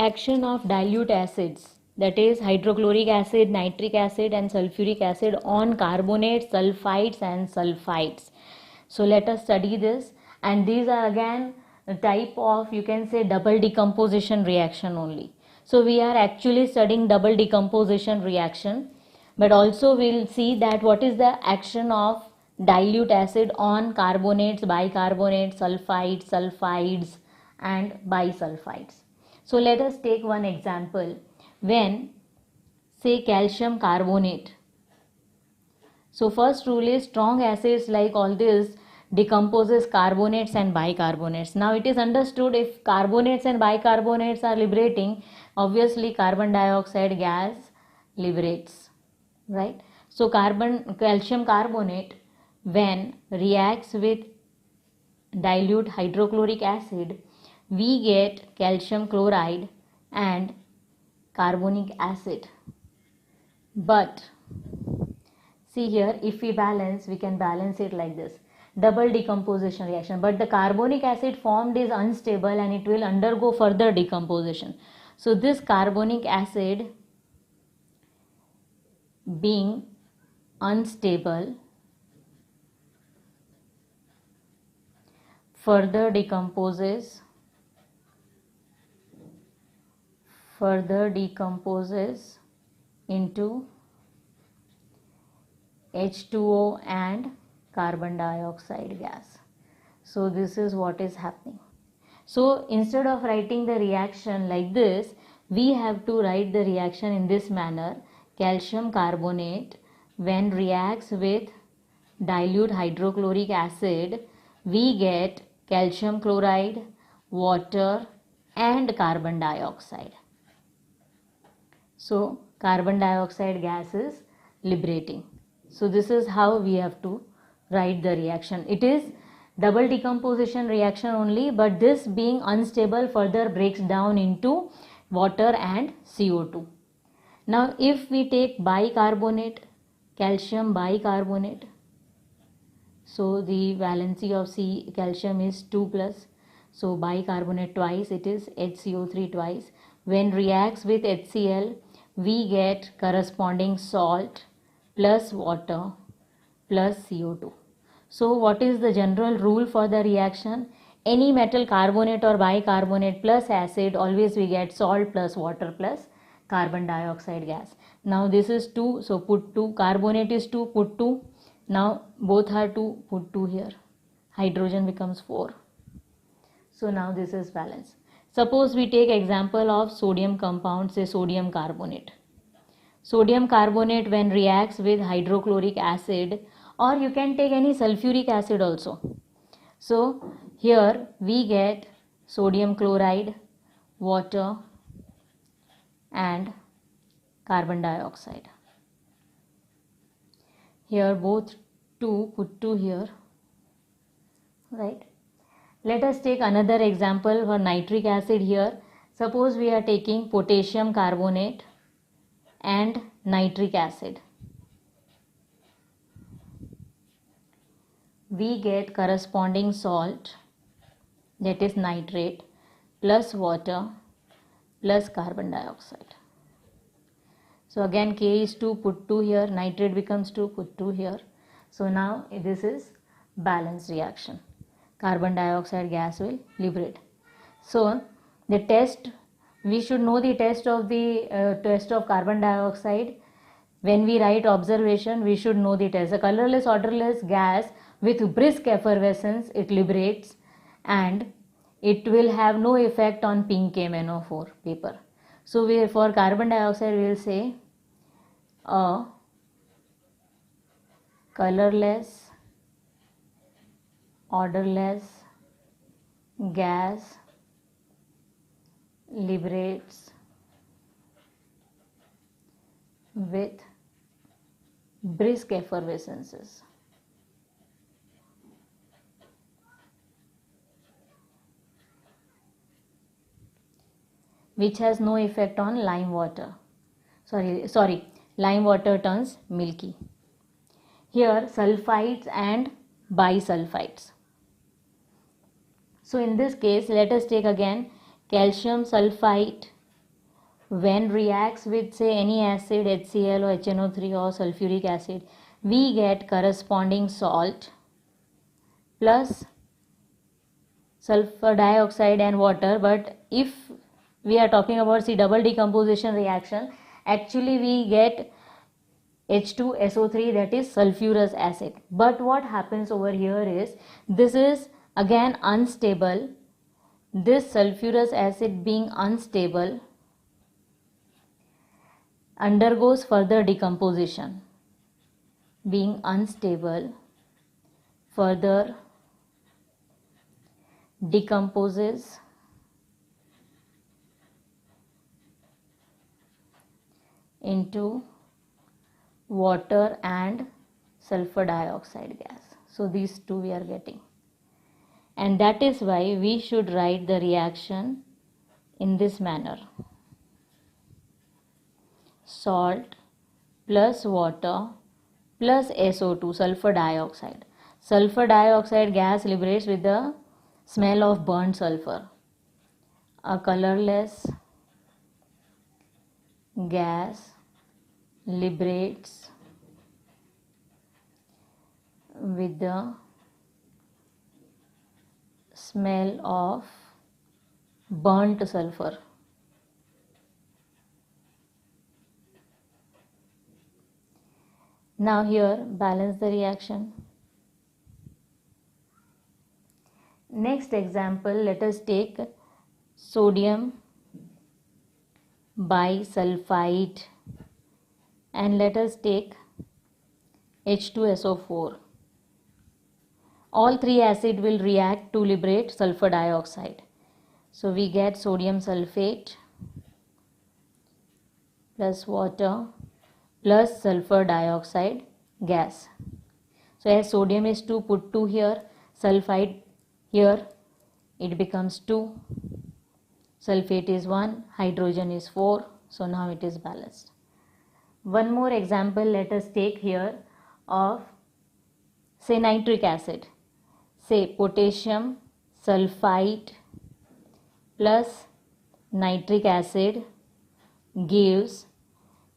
action of dilute acids, that is hydrochloric acid, nitric acid and sulfuric acid on carbonates, sulfides and sulfides. So let us study this, and these are again a type of, you can say, double decomposition reaction only. So we are actually studying double decomposition reaction, but also we'll see that what is the action of dilute acid on carbonates, bicarbonates, sulfides, sulfides and bisulfides. So let us take one example. When say calcium carbonate, so first rule is strong acids like all this decomposes carbonates and bicarbonates. Now it is understood if carbonates and bicarbonates are liberating, obviously carbon dioxide gas liberates, right? So calcium carbonate when reacts with dilute hydrochloric acid, we get calcium chloride and carbonic acid. But see here, if we balance, we can balance it like this, double decomposition reaction, but the carbonic acid formed is unstable and it will undergo further decomposition. So this carbonic acid being unstable further decomposes into H2O and carbon dioxide gas. So this is what is happening. So instead of writing the reaction like this, we have to write the reaction in this manner. Calcium carbonate when reacts with dilute hydrochloric acid, we get calcium chloride, water and carbon dioxide. So carbon dioxide gas is liberating. So this is how we have to write the reaction. It is double decomposition reaction only, but this being unstable further breaks down into water and CO2. Now if we take bicarbonate, calcium bicarbonate, so the valency of calcium is 2 plus, so bicarbonate twice, it is HCO3 twice. When reacts with HCl, we get corresponding salt plus water plus CO2. So what is the general rule for the reaction? Any metal carbonate or bicarbonate plus acid, always we get salt plus water plus carbon dioxide gas. Now this is 2, so put 2, carbonate is 2, put 2, now both are 2, put 2 here, hydrogen becomes 4. So now this is balance. Suppose we take example of sodium compound, say sodium carbonate. Sodium carbonate when reacts with hydrochloric acid, or you can take any sulfuric acid also. So here we get sodium chloride, water and carbon dioxide. Here both 2, put 2 here, right? Let us take another example for nitric acid here. Suppose we are taking potassium carbonate and nitric acid. We get corresponding salt, that is nitrate, plus water plus carbon dioxide. So again K is 2, put 2 here, nitrate becomes 2, put 2 here. So now this is balanced reaction. Carbon dioxide gas will liberate. So the test, we should know the test of carbon dioxide. When we write observation, we should know the test. A colorless, odorless gas with brisk effervescence, it liberates and it will have no effect on pink MnO4 paper. So for carbon dioxide we will say a colorless, odorless gas liberates with brisk effervescences. Which has no effect on lime water. Lime water turns milky. Here sulfides and bisulfides. So in this case, let us take again calcium sulfite when reacts with say any acid HCl or HNO3 or sulfuric acid, we get corresponding salt plus sulfur dioxide and water. But if we are talking about see double decomposition reaction, actually we get H2SO3, that is sulfurous acid. But what happens over here is this is again unstable. This sulfurous acid being unstable undergoes further decomposition. Being unstable, further decomposes into water and sulfur dioxide gas. So these two we are getting, and that is why we should write the reaction in this manner: salt plus water plus SO2, sulfur dioxide. Sulfur dioxide gas liberates with the smell of burnt sulfur. A colorless gas liberates with the smell of burnt sulfur. Now here balance the reaction. Next example, let us take sodium bisulfite and let us take H2SO4. All three acids will react to liberate sulfur dioxide. So we get sodium sulfate plus water plus sulfur dioxide gas. So as sodium is 2, put 2 here, sulfide here, it becomes 2, sulfate is 1, hydrogen is 4, so now it is balanced. One more example let us take here of say nitric acid. Say potassium sulfite plus nitric acid gives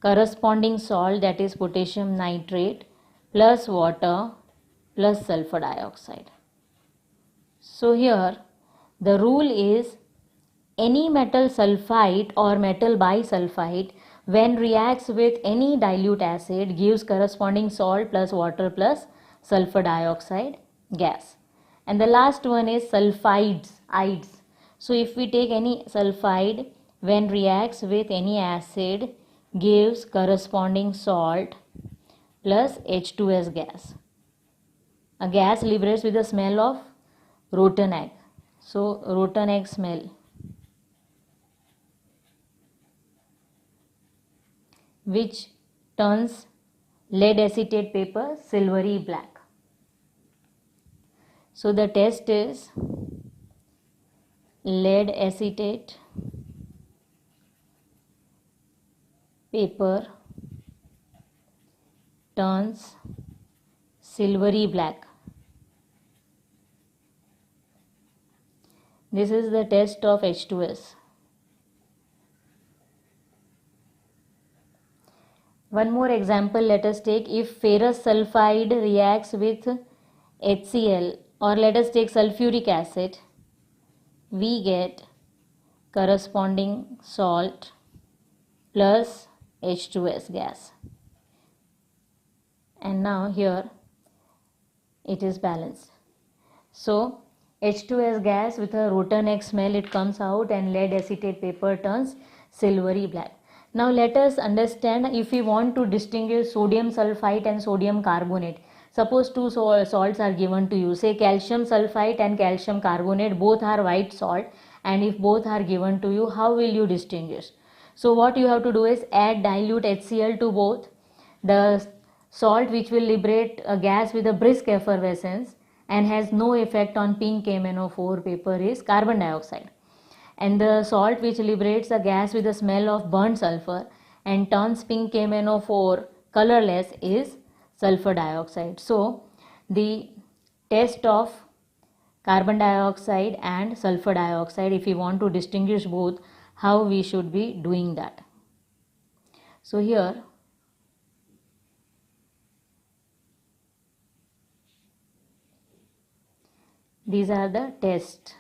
corresponding salt, that is potassium nitrate plus water plus sulfur dioxide. So here the rule is any metal sulfite or metal bisulfite when reacts with any dilute acid gives corresponding salt plus water plus sulfur dioxide gas. And the last one is sulfides, ides. So if we take any sulfide when reacts with any acid gives corresponding salt plus H2S gas. A gas liberates with the smell of rotten egg. So rotten egg smell, which turns lead acetate paper silvery black. So the test is lead acetate paper turns silvery black. This is the test of H2S. One more example let us take. If ferrous sulfide reacts with HCl, or let us take sulfuric acid, we get corresponding salt plus H2S gas. And now here it is balanced. So H2S gas with a rotten egg smell, it comes out, and lead acetate paper turns silvery black. Now let us understand, if we want to distinguish sodium sulfite and sodium carbonate, suppose two salts are given to you, say calcium sulfite and calcium carbonate, both are white salt, and if both are given to you, how will you distinguish? So what you have to do is add dilute HCl to both. The salt which will liberate a gas with a brisk effervescence and has no effect on pink MnO4 paper is carbon dioxide, and the salt which liberates a gas with the smell of burnt sulfur and turns pink MnO4 colorless is sulfur dioxide. So the test of carbon dioxide and sulfur dioxide, if we want to distinguish both, how we should be doing that. So here these are the tests.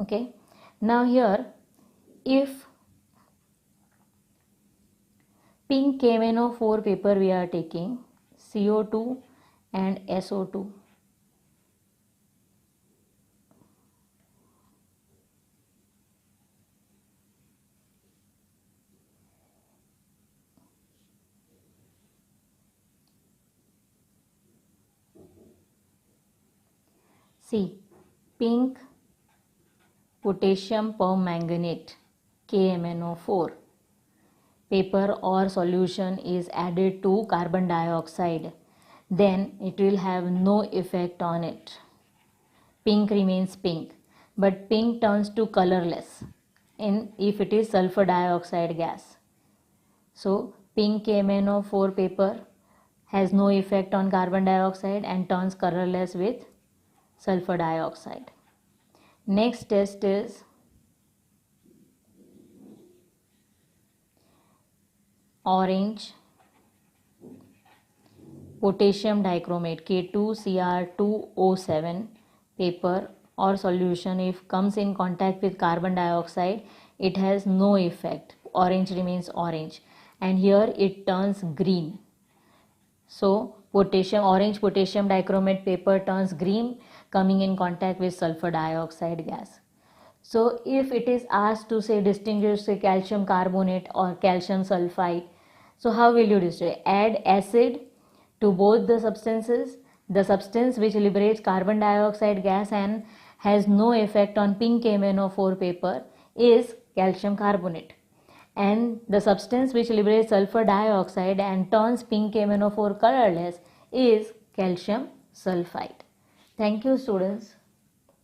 Okay, now here if pink KMnO4 paper we are taking CO2 and SO2. See, pink potassium permanganate KMnO4 paper or solution is added to carbon dioxide, then it will have no effect on it. Pink remains pink, but pink turns to colorless if it is sulfur dioxide gas. So pink KMnO4 paper has no effect on carbon dioxide and turns colorless with sulfur dioxide. Next test is orange potassium dichromate K2Cr2O7 paper or solution. If comes in contact with carbon dioxide, it has no effect. Orange remains orange, and here it turns green. So orange potassium dichromate paper turns green coming in contact with sulfur dioxide gas. So if it is asked to say distinguish say calcium carbonate or calcium sulfide, so how will you distinguish? Add acid to both the substances. The substance which liberates carbon dioxide gas and has no effect on pink KMnO4 paper is calcium carbonate, and the substance which liberates sulfur dioxide and turns pink KMnO4 colorless is calcium sulfide. Thank you, students.